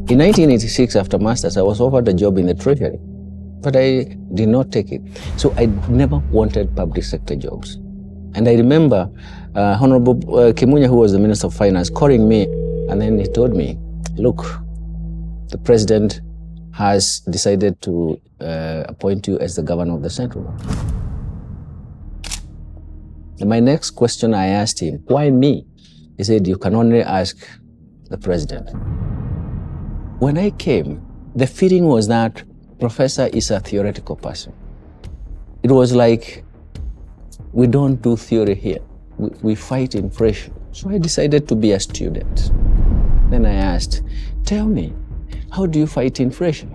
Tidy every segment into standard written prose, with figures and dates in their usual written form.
In 1986, after Masters, I was offered a job in the Treasury, but I did not take it. So I never wanted public sector jobs. And I remember Honorable Kimunya, who was the Minister of Finance, calling me, and then he told me, look, the president has decided to appoint you as the governor of the central bank. And my next question, I asked him, why me? He said, you can only ask the president. When I came, the feeling was that Professor is a theoretical person. It was like, we don't do theory here. We fight inflation. So I decided to be a student. Then I asked, tell me, how do you fight inflation?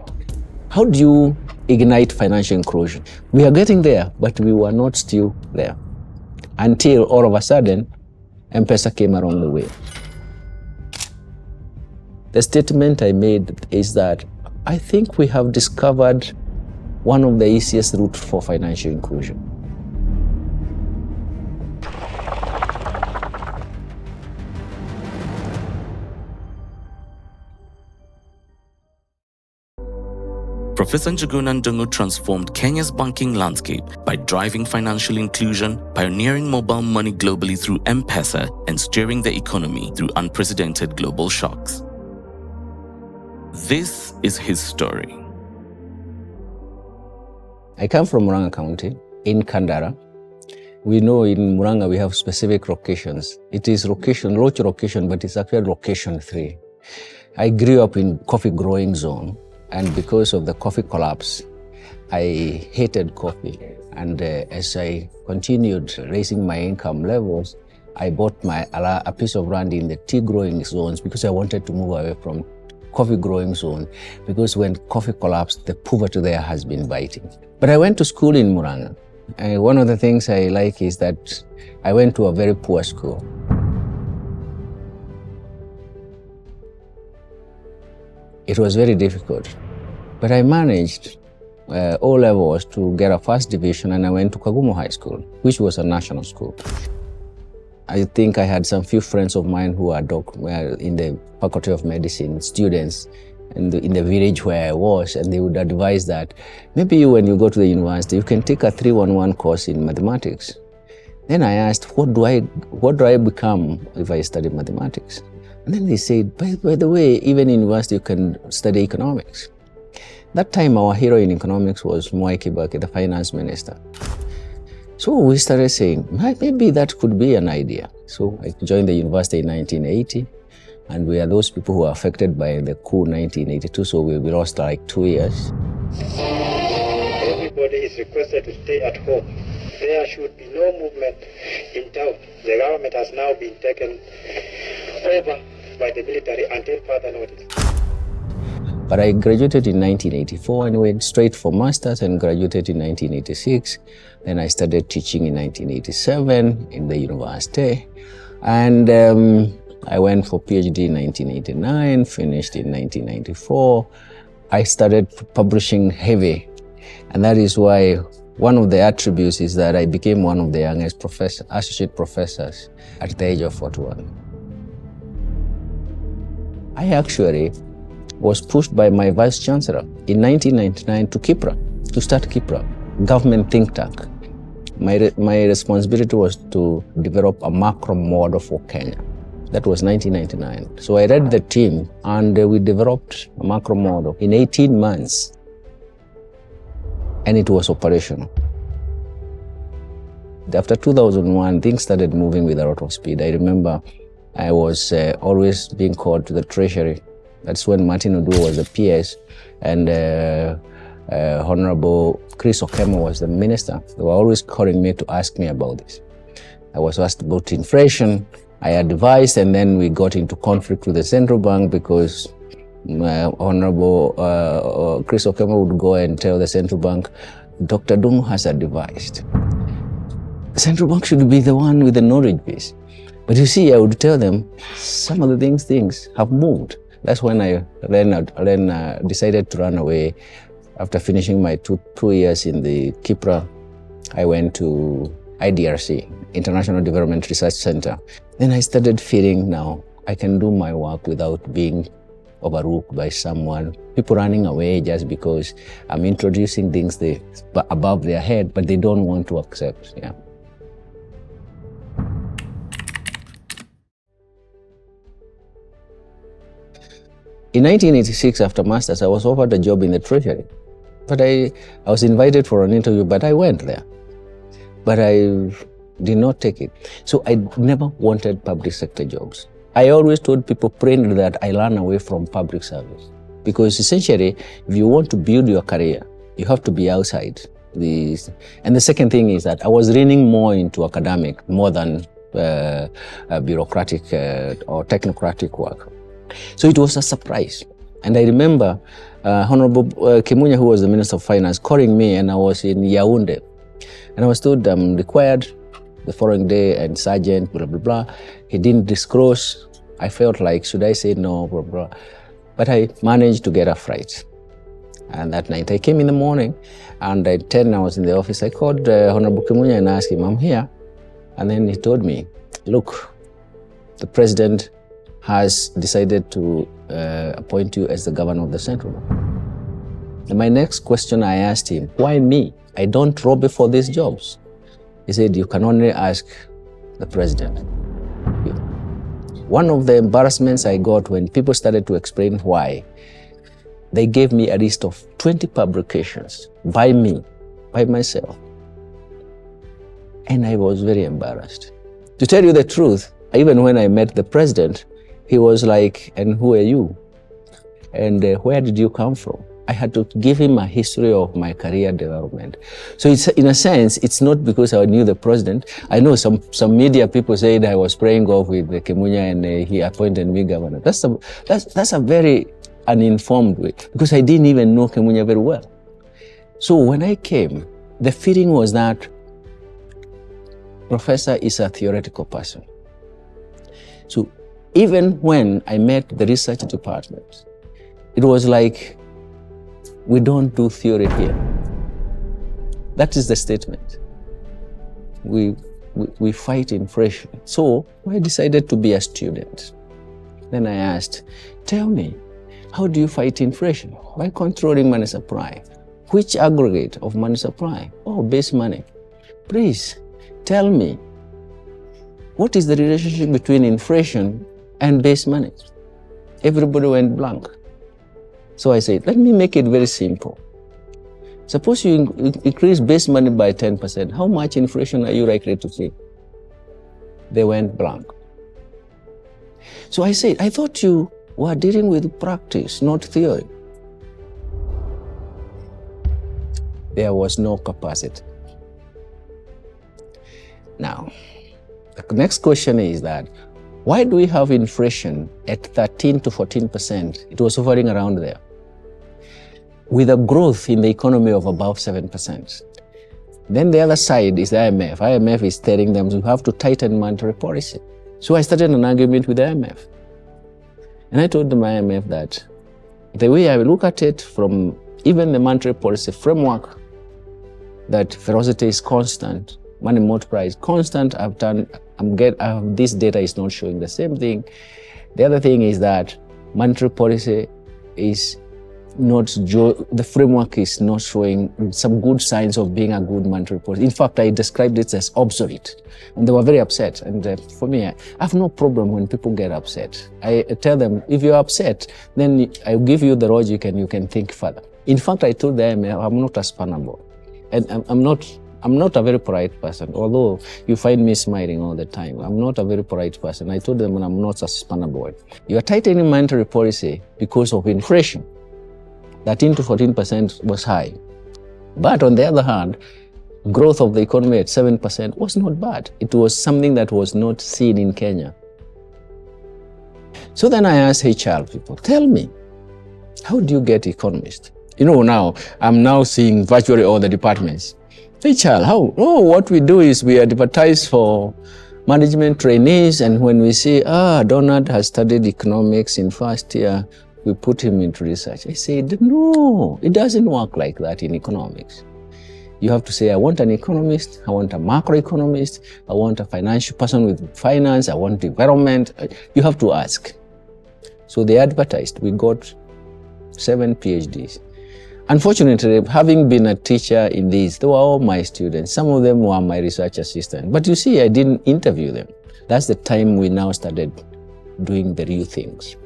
How do you ignite financial inclusion? We are getting there, but we were not still there. Until all of a sudden, M-Pesa came along the way. The statement I made is that I think we have discovered one of the easiest routes for financial inclusion. Professor Njuguna Ndung'u transformed Kenya's banking landscape by driving financial inclusion, pioneering mobile money globally through M-Pesa, and steering the economy through unprecedented global shocks. This is his story. I come from Murang'a County, in Kandara. We know in Murang'a we have specific locations. It is location, Roach location, but it's actually location 3. I grew up in coffee growing zone. And because of the coffee collapse, I hated coffee. And as I continued raising my income levels, I bought a piece of land in the tea growing zones because I wanted to move away from coffee growing zone, because when coffee collapsed, the poverty there has been biting. But I went to school in Murang'a. And one of the things I like is that I went to a very poor school. It was very difficult, but I managed O levels to get a first division, and I went to Kagumo High School, which was a national school. I think I had some few friends of mine who were in the Faculty of Medicine, students, and in the village where I was, and they would advise that maybe when you go to the university, you can take a 311 course in mathematics. Then I asked, what do I become if I study mathematics? And then they said, by the way, even in university, you can study economics. That time, our hero in economics was Mwai Kibaki, the finance minister. So we started saying, maybe that could be an idea. So I joined the university in 1980, and we are those people who are affected by the coup 1982, so we lost like 2 years. Everybody is requested to stay at home. There should be no movement in town. The government has now been taken over by the military until further notice. But I graduated in 1984 and went straight for masters and graduated in 1986. Then I started teaching in 1987 in the university. And I went for PhD in 1989, finished in 1994. I started publishing heavy. And that is why one of the attributes is that I became one of the youngest associate professors at the age of 41. I actually was pushed by my vice chancellor in 1999 to Kipra, to start Kipra, government think tank. My responsibility was to develop a macro model for Kenya. That was 1999. So I led the team and we developed a macro model in 18 months. And it was operational. After 2001, things started moving with a lot of speed. I remember I was always being called to the Treasury. That's when Martin Oduor was the PS and Honorable Chris Okemo was the minister. They were always calling me to ask me about this. I was asked about inflation. I advised, and then we got into conflict with the central bank because Honorable Chris Okemo would go and tell the central bank, Dr. Ndung'u has advised. The central bank should be the one with the knowledge base. But you see, I would tell them some of the things have moved. That's when I then decided to run away. After finishing my two years in the Kipra, I went to IDRC, International Development Research Center. Then I started feeling now I can do my work without being overlooked by someone, people running away just because I'm introducing things above their head, but they don't want to accept. Yeah. In 1986, after Masters, I was offered a job in the Treasury. But I was invited for an interview, but I went there. But I did not take it. So I never wanted public sector jobs. I always told people plainly that I ran away from public service. Because essentially, if you want to build your career, you have to be outside. And the second thing is that I was leaning more into academic more than bureaucratic or technocratic work. So it was a surprise. And I remember Honorable Kimunya, who was the Minister of Finance, calling me, and I was in Yaoundé. And I was told I'm required the following day, and sergeant, blah, blah, blah. He didn't disclose. I felt like, should I say no, blah, blah. But I managed to get a flight. And that night I came in the morning, and at 10 I was in the office. I called Honorable Kimunya and asked him, I'm here. And then he told me, look, the president has decided to appoint you as the governor of the central bank. And my next question I asked him, why me? I don't lobby for these jobs. He said, you can only ask the president. One of the embarrassments I got when people started to explain why, they gave me a list of 20 publications by me, by myself. And I was very embarrassed. To tell you the truth, even when I met the president, he was like, and who are you? And where did you come from? I had to give him a history of my career development. So it's, in a sense, it's not because I knew the president. I know some media people said I was playing golf with Kimunya and he appointed me governor. That's a very uninformed way, because I didn't even know Kimunya very well. So when I came, the feeling was that Professor is a theoretical person. So even when I met the research department, it was like, we don't do theory here. That is the statement. We fight inflation. So I decided to be a student. Then I asked, tell me, how do you fight inflation? By controlling money supply. Which aggregate of money supply? Oh, base money. Please tell me, what is the relationship between inflation and base money? Everybody went blank. So I said, let me make it very simple. Suppose you increase base money by 10%, how much inflation are you likely to see? They went blank. So I said, I thought you were dealing with practice, not theory. There was no capacity. Now, the next question is that, why do we have inflation at 13 to 14%? It was hovering around there, with a growth in the economy of above 7%. Then the other side is the IMF. IMF is telling them you have to tighten monetary policy. So I started an argument with the IMF. And I told the IMF that the way I look at it from even the monetary policy framework, that velocity is constant, money multiplier is constant. This data is not showing the same thing. The other thing is that monetary policy is not, the framework is not showing some good signs of being a good monetary policy. In fact, I described it as obsolete. And they were very upset. And for me, I have no problem when people get upset. I tell them, if you're upset, then I'll give you the logic and you can think further. In fact, I told them I'm not a spannable. And I'm not a very polite person, although you find me smiling all the time. I'm not a very polite person. I told them I'm not a spannable. You are tightening monetary policy because of inflation. 13 to 14% was high. But on the other hand, growth of the economy at 7% was not bad. It was something that was not seen in Kenya. So then I asked HR people, tell me, how do you get economists? You know, now, I'm now seeing virtually all the departments. HR, how? Oh, what we do is we advertise for management trainees, and when we see, Donald has studied economics in first year, we put him into research. I said, no, it doesn't work like that in economics. You have to say, I want an economist, I want a macroeconomist, I want a financial person with finance, I want development. You have to ask. So they advertised. We got 7 PhDs. Unfortunately, having been a teacher in these, they were all my students. Some of them were my research assistants. But you see, I didn't interview them. That's the time we now started doing the real things.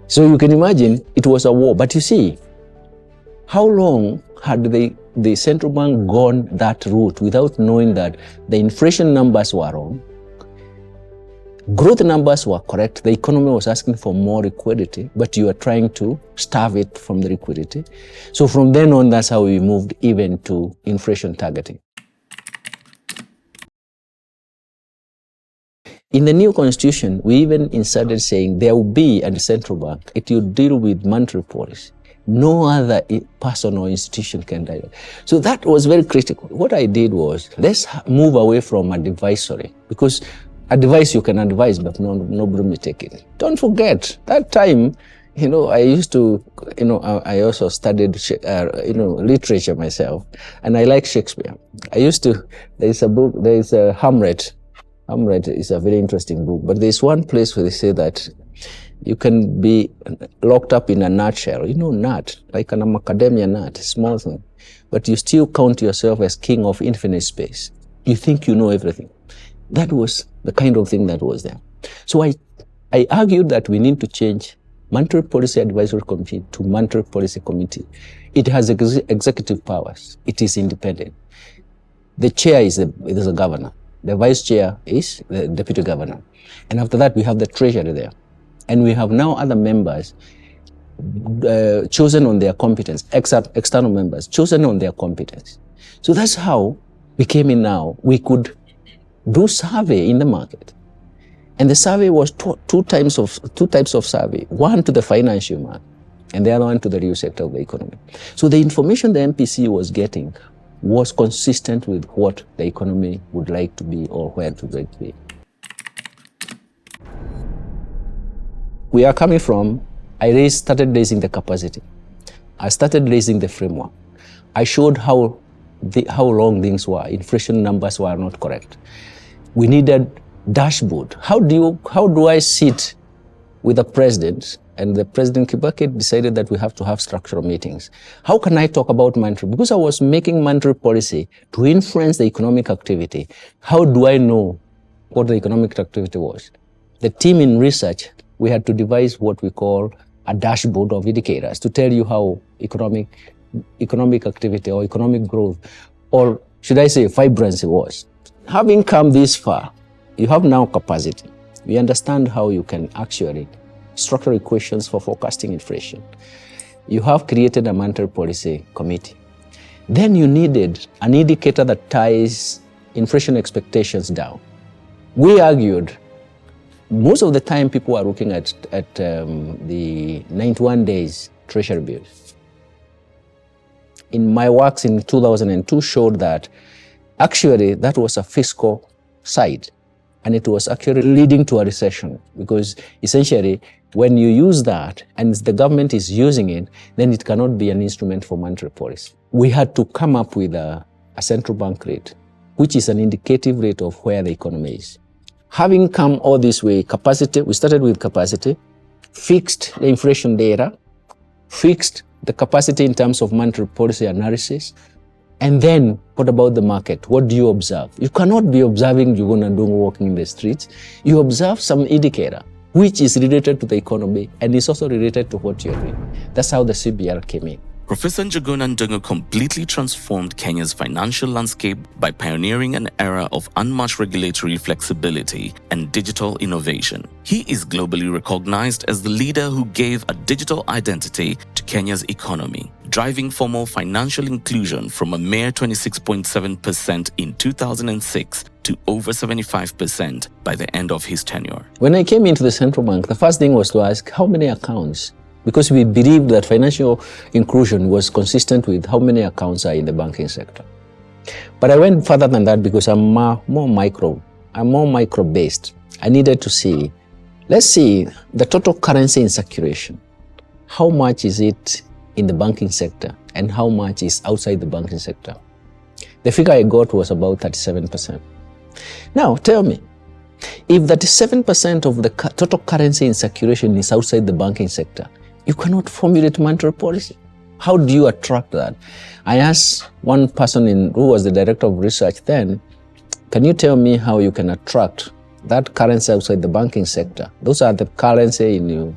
So you can imagine it was a war. But you see, how long had the central bank gone that route without knowing that the inflation numbers were wrong, growth numbers were correct, the economy was asking for more liquidity, but you are trying to starve it from the liquidity. So from then on, that's how we moved even to inflation targeting. In the new constitution, we even inserted saying there will be at the central bank, it will deal with monetary policy. No other person or institution can do it. So that was very critical. What I did was, let's move away from advisory, because advice you can advise, but nobody will take it. Don't forget, that time, I used to, I also studied, literature myself, and I like Shakespeare. There's a book, there's a Hamlet. Hamlet is a very interesting book, but there's one place where they say that you can be locked up in a nutshell, nut, like an macadamia nut, small thing, but you still count yourself as king of infinite space. You think you know everything. That was the kind of thing that was there. So I argued that we need to change Monetary Policy Advisory Committee to Monetary Policy Committee. It has executive powers. It is independent. The chair is the governor. The vice chair is the deputy governor. And after that, we have the treasurer there. And we have now other members chosen on their competence, external members chosen on their competence. So that's how we came in now. We could do survey in the market. And the survey was two types of survey, one to the financial market and the other one to the real sector of the economy. So the information the MPC was getting was consistent with what the economy would like to be or where it would like to be. We are coming from, I started raising the capacity. I started raising the framework. I showed how long things were. Inflation numbers were not correct. We needed dashboard. How do I sit with the president, and the President Kibaki decided that we have to have structural meetings. How can I talk about monetary? Because I was making monetary policy to influence the economic activity. How do I know what the economic activity was? The team in research, we had to devise what we call a dashboard of indicators to tell you how economic activity or economic growth, or should I say vibrancy was. Having come this far, you have now capacity. We understand how you can actually structure equations for forecasting inflation. You have created a monetary policy committee. Then you needed an indicator that ties inflation expectations down. We argued, most of the time people are looking at the 91 days treasury bills. In my works in 2002 showed that actually that was a fiscal side, and it was actually leading to a recession, because essentially when you use that and the government is using it, then it cannot be an instrument for monetary policy. We had to come up with a central bank rate, which is an indicative rate of where the economy is. Having come all this way, capacity, we started with capacity, fixed the inflation data, fixed the capacity in terms of monetary policy analysis, and then what about the market? What do you observe? You cannot be observing Njuguna Ndung'u walking in the streets. You observe some indicator which is related to the economy and is also related to what you're doing. That's how the CBR came in. Professor Njuguna Ndung'u completely transformed Kenya's financial landscape by pioneering an era of unmatched regulatory flexibility and digital innovation. He is globally recognized as the leader who gave a digital identity to Kenya's economy, driving formal financial inclusion from a mere 26.7% in 2006 to over 75% by the end of his tenure. When I came into the central bank, the first thing was to ask how many accounts, because we believed that financial inclusion was consistent with how many accounts are in the banking sector. But I went further than that because I'm more micro-based. I needed to see, let's see the total currency in circulation. How much is it in the banking sector and how much is outside the banking sector? The figure I got was about 37%. Now tell me, If 37% of the total currency in circulation is outside the banking sector, you cannot formulate monetary policy. How do you attract that? I asked one person who was the director of research then, can you tell me how you can attract that currency outside the banking sector? Those are the currency in your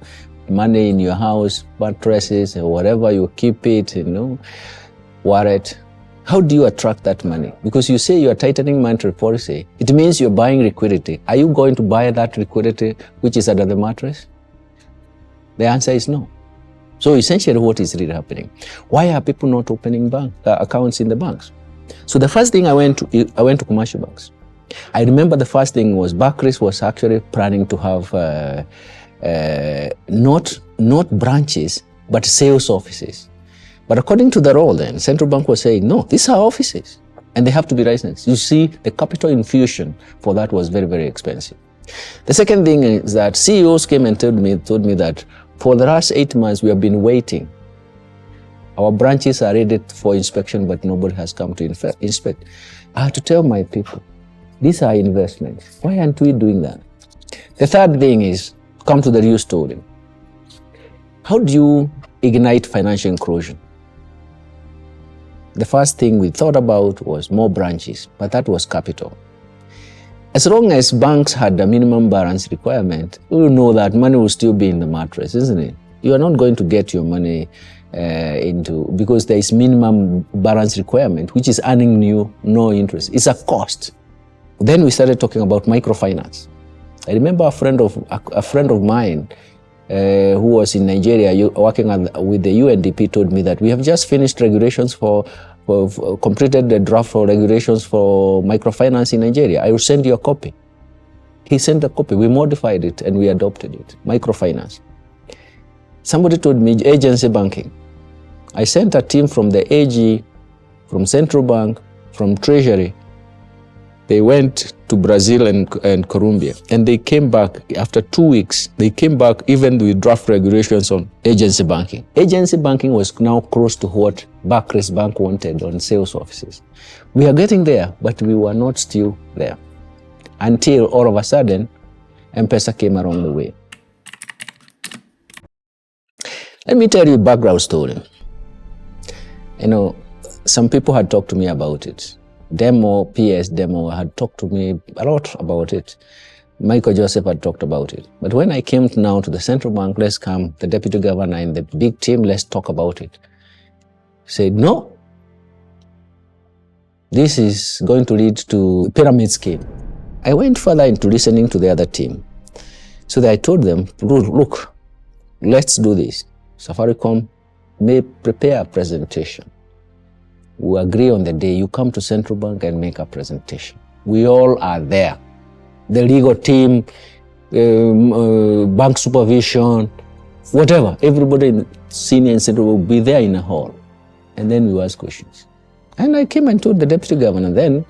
money in your house, mattresses, or whatever you keep it, wallet. How do you attract that money? Because you say you are tightening monetary policy, it means you're buying liquidity. Are you going to buy that liquidity which is under the mattress? The answer is no. So essentially, what is really happening? Why are people not opening accounts in the banks? So the first thing I went to commercial banks. I remember the first thing was Barclays was actually planning to have not branches, but sales offices. But according to the law then, central bank was saying, no, these are offices and they have to be licensed. You see, the capital infusion for that was very, very expensive. The second thing is that CEOs came and told me that for the last 8 months, we have been waiting. Our branches are ready for inspection, but nobody has come to inspect. I had to tell my people, these are investments. Why aren't we doing that? The third thing is, come to the real story. How do you ignite financial inclusion? The first thing we thought about was more branches, but that was capital. As long as banks had a minimum balance requirement, we will know that money will still be in the mattress, isn't it? You are not going to get your money because there is minimum balance requirement, which is earning no interest. It's a cost. Then we started talking about microfinance. I remember a friend of mine who was in Nigeria working with the UNDP told me that we have just finished regulations completed the draft for regulations for microfinance in Nigeria. I will send you a copy. He sent a copy. We modified it and we adopted it. Microfinance. Somebody told me agency banking. I sent a team from the AG, from Central Bank, from Treasury. They went to Brazil and Colombia, and they came back after 2 weeks. They came back even with draft regulations on agency banking. Agency banking was now close to what Barclays Bank wanted on sales offices. We are getting there, but we were not still there until all of a sudden, M-Pesa came along the way. Let me tell you a background story. Some people had talked to me about it. PS Demo had talked to me a lot about it. Michael Joseph had talked about it. But when I came now to the central bank, let's come, the deputy governor and the big team, let's talk about it. Said, no, this is going to lead to pyramid scheme. I went further into listening to the other team. So I told them, look, let's do this. Safaricom may prepare a presentation. We agree on the day you come to Central Bank and make a presentation. We all are there. The legal team, bank supervision, whatever. Everybody in senior and central will be there in a hall. And then we ask questions. And I came and told the deputy governor then,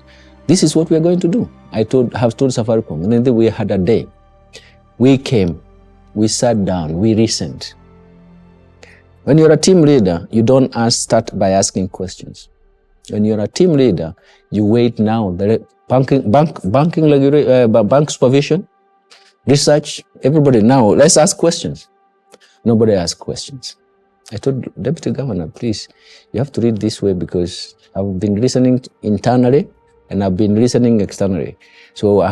this is what we are going to do. I have told Safaricom. And then we had a day. We came, we sat down, we listened. When you're a team leader, you don't start by asking questions. When you're a team leader, you wait now. The bank supervision, research, everybody now, let's ask questions. Nobody asked questions. I told Deputy Governor, please, you have to read this way because I've been listening internally and I've been listening externally. So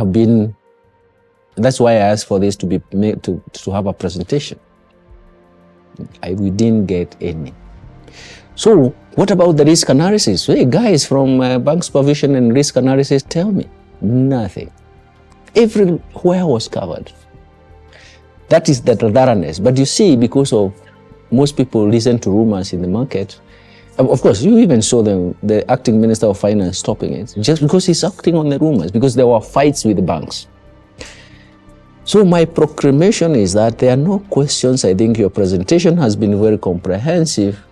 that's why I asked for this to be made to have a presentation. We didn't get any. So what about the risk analysis? Hey, guys from bank supervision and risk analysis, tell me. Nothing. Everywhere was covered. That is the thoroughness. But you see, because of most people listen to rumors in the market, of course, you even saw the acting Minister of Finance stopping it, just because he's acting on the rumors, because there were fights with the banks. So my proclamation is that there are no questions. I think your presentation has been very comprehensive.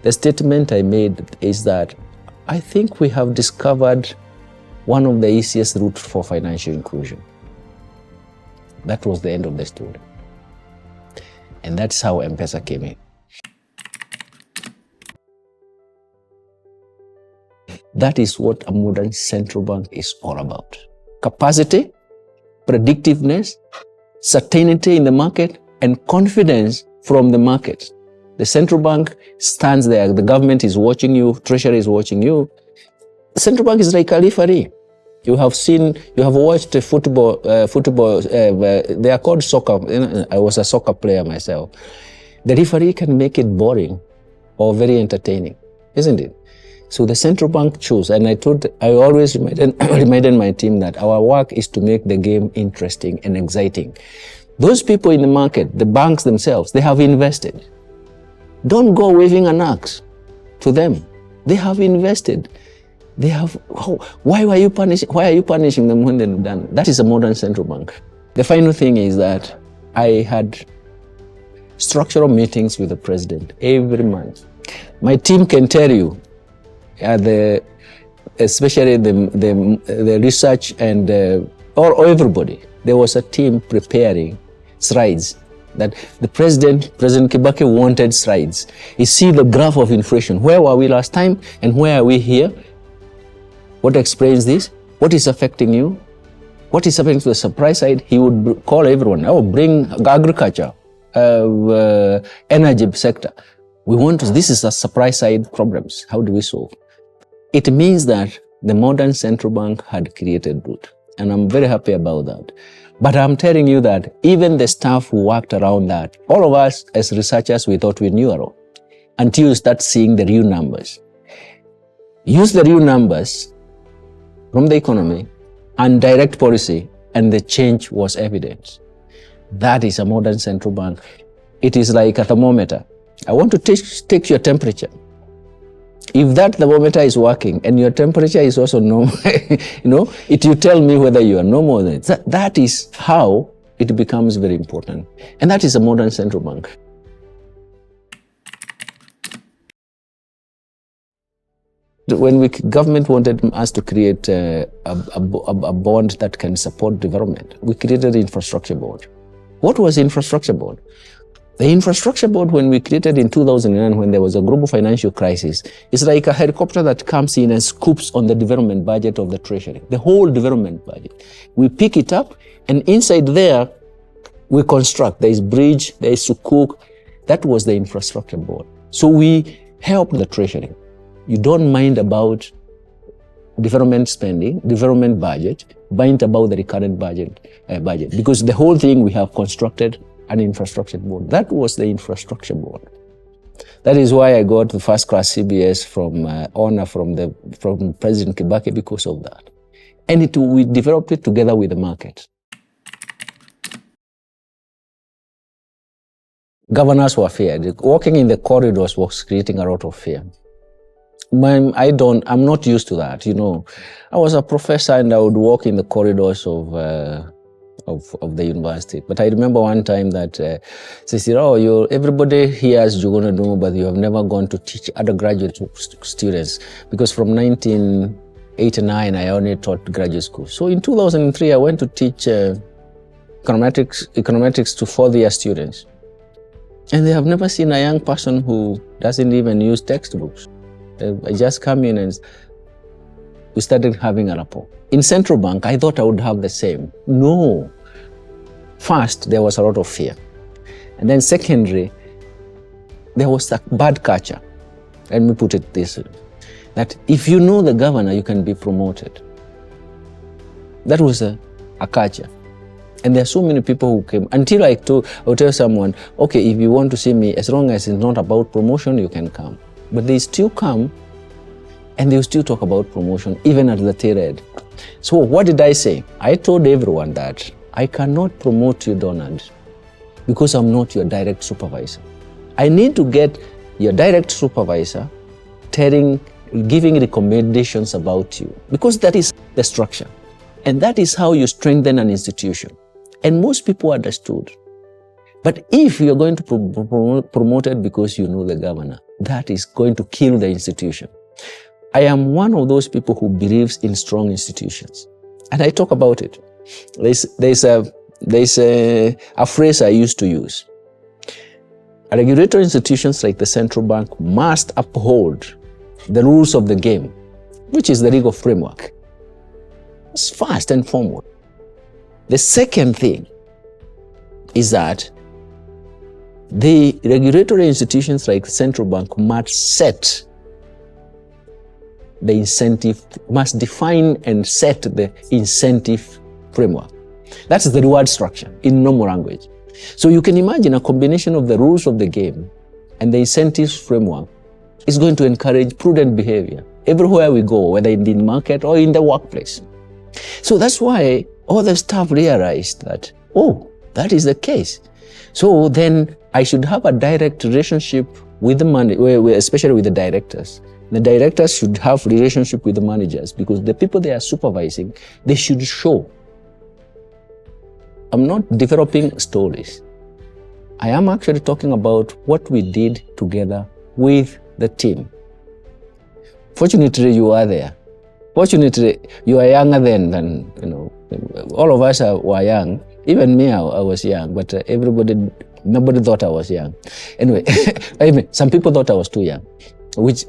The statement I made is that I think we have discovered one of the easiest routes for financial inclusion. That was the end of the story. And that's how M-Pesa came in. That is what a modern central bank is all about. Capacity, predictiveness, certainty in the market, and confidence from the market. The central bank stands there. The government is watching you. Treasury is watching you. The central bank is like a referee. You have watched football. They are called soccer. I was a soccer player myself. The referee can make it boring or very entertaining, isn't it? So the central bank chose, and I always reminded my team that our work is to make the game interesting and exciting. Those people in the market, the banks themselves, they have invested. Don't go waving an axe to them. They have invested. They have. Why are you punishing them when they've done? That is a modern central bank. The final thing is that I had structural meetings with the president every month. My team can tell you, especially the research and or everybody, there was a team preparing slides that the President Kibaki wanted slides. You see the graph of inflation. Where were we last time and where are we here? What explains this? What is affecting you? What is happening to the supply side? He would call everyone. Bring agriculture, energy sector. This is a supply side problems. How do we solve? It means that the modern central bank had created root. And I'm very happy about that. But I'm telling you that even the staff who worked around that, all of us as researchers, we thought we knew it all until you start seeing the real numbers. Use the real numbers from the economy and direct policy, and the change was evident. That is a modern central bank. It is like a thermometer. I want to take your temperature. If that thermometer is working and your temperature is also normal, it will tell me whether you are normal than it. That is how it becomes very important. And that is a modern central bank. When government wanted us to create a bond that can support development, we created the infrastructure board. What was the infrastructure board? The infrastructure board, when we created in 2009, when there was a global financial crisis, is like a helicopter that comes in and scoops on the development budget of the treasury, the whole development budget. We pick it up, and inside there, we construct. There is bridge, there is sukuk. That was the infrastructure board. So we helped the treasury. You don't mind about development spending, development budget, mind about the recurrent budget, because the whole thing we have constructed an infrastructure board. That was the infrastructure board. That is why I got the first class CBS from honor from President Kibaki because of that. And we developed it together with the market. Governors were feared. Walking in the corridors was creating a lot of fear. I'm not used to that, I was a professor and I would walk in the corridors of the university. But I remember one time that they said, everybody here has Njuguna Ndung'u, but you have never gone to teach undergraduate students. Because from 1989, I only taught graduate school. So in 2003, I went to teach econometrics to fourth-year students. And they have never seen a young person who doesn't even use textbooks. I just come in and we started having a rapport. In central bank, I thought I would have the same. No. First, there was a lot of fear. And then secondly, there was a bad culture. Let me put it this way, that if you know the governor, you can be promoted. That was a culture. And there are so many people who came, until I would tell someone, okay, if you want to see me, as long as it's not about promotion, you can come. But they still come, and they'll still talk about promotion, even at the tail end. So what did I say? I told everyone that I cannot promote you, Donald, because I'm not your direct supervisor. I need to get your direct supervisor giving recommendations about you, because that is the structure. And that is how you strengthen an institution. And most people understood. But if you're going to promote it because you know the governor, that is going to kill the institution. I am one of those people who believes in strong institutions. And I talk about it. There's a phrase I used to use. Regulatory institutions like the central bank must uphold the rules of the game, which is the legal framework. It's first and foremost. The second thing is that the regulatory institutions like the central bank must set the incentive, must define and set the incentive framework. That's the reward structure in normal language. So you can imagine a combination of the rules of the game and the incentives framework is going to encourage prudent behavior everywhere we go, whether in the market or in the workplace. So that's why all the staff realized that, oh, that is the case. So then I should have a direct relationship with the manager, especially with the directors. The directors should have relationship with the managers because the people they are supervising, they should show. I'm not developing stories. I am actually talking about what we did together with the team. Fortunately, you are there. Fortunately, you are younger than all of us were young. Even me, I was young, but nobody thought I was young. Anyway, some people thought I was too young, which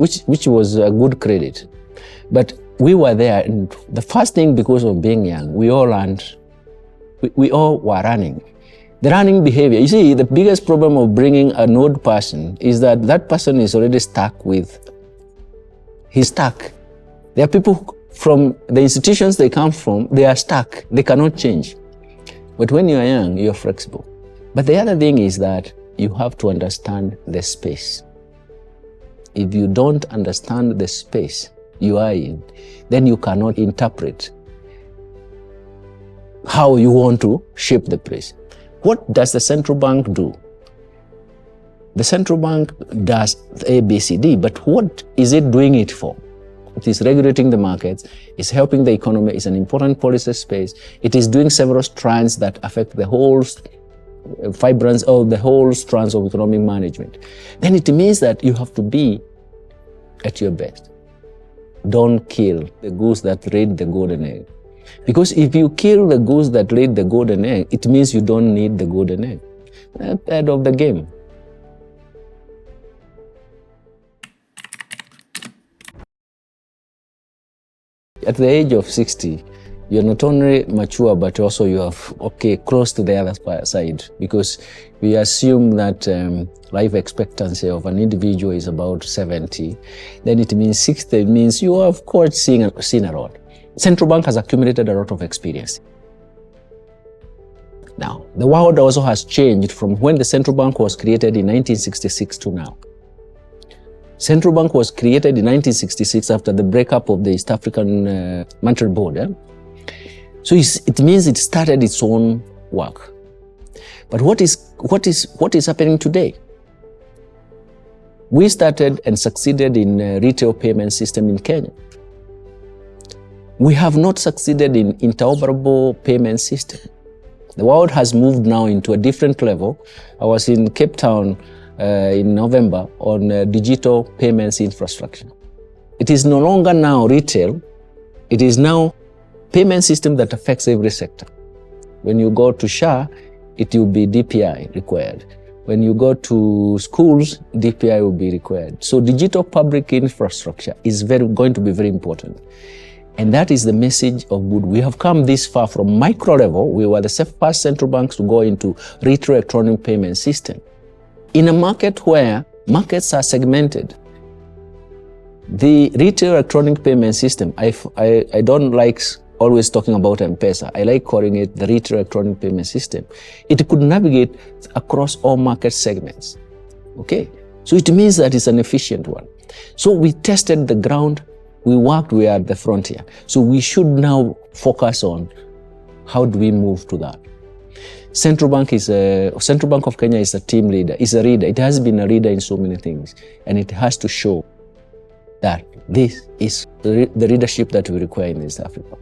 was a good credit. But we were there, and the first thing, because of being young, we all learned, we all were running. The running behavior, you see, the biggest problem of bringing an old person is that that person is already stuck with, he's stuck. There are people from the institutions they come from, they are stuck, they cannot change. But when you are young, you're flexible. But the other thing is that you have to understand the space. If you don't understand the space you are in, then you cannot interpret how you want to shape the place. What does the central bank do? The central bank does A, B, C, D, but what is it doing it for? It is regulating the markets, it's helping the economy, it's an important policy space, it is doing several strands that affect the whole vibrance of the whole strands of economic management. Then it means that you have to be at your best. Don't kill the goose that laid the golden egg. Because if you kill the goose that laid the golden egg, it means you don't need the golden egg. That's the end of the game. At the age of 60, you're not only mature, but also you are close to the other side, because we assume that life expectancy of an individual is about 70. Then it means 60 means you have, of course, seen a lot. Central bank has accumulated a lot of experience. Now, the world also has changed from when the central bank was created in 1966 to now. Central bank was created in 1966 after the breakup of the East African Monetary Board. So it means it started its own work. But what is happening today? We started and succeeded in a retail payment system in Kenya. We have not succeeded in interoperable payment system. The world has moved now into a different level. I was in Cape Town in November on digital payments infrastructure. It is no longer now retail. It is now payment system that affects every sector. When you go to SHA, it will be DPI required. When you go to schools, DPI will be required. So digital public infrastructure is going to be very important. And that is the message of good. We have come this far from micro level. We were the first central banks to go into retail electronic payment system. In a market where markets are segmented, the retail electronic payment system, I don't like always talking about M-Pesa. I like calling it the retail electronic payment system. It could navigate across all market segments. Okay? So it means that it's an efficient one. So we tested the ground. We are at the frontier. So we should now focus on how do we move to that. Central Bank of Kenya is a team leader, is a leader. It has been a leader in so many things, and it has to show that this is the leadership that we require in East Africa.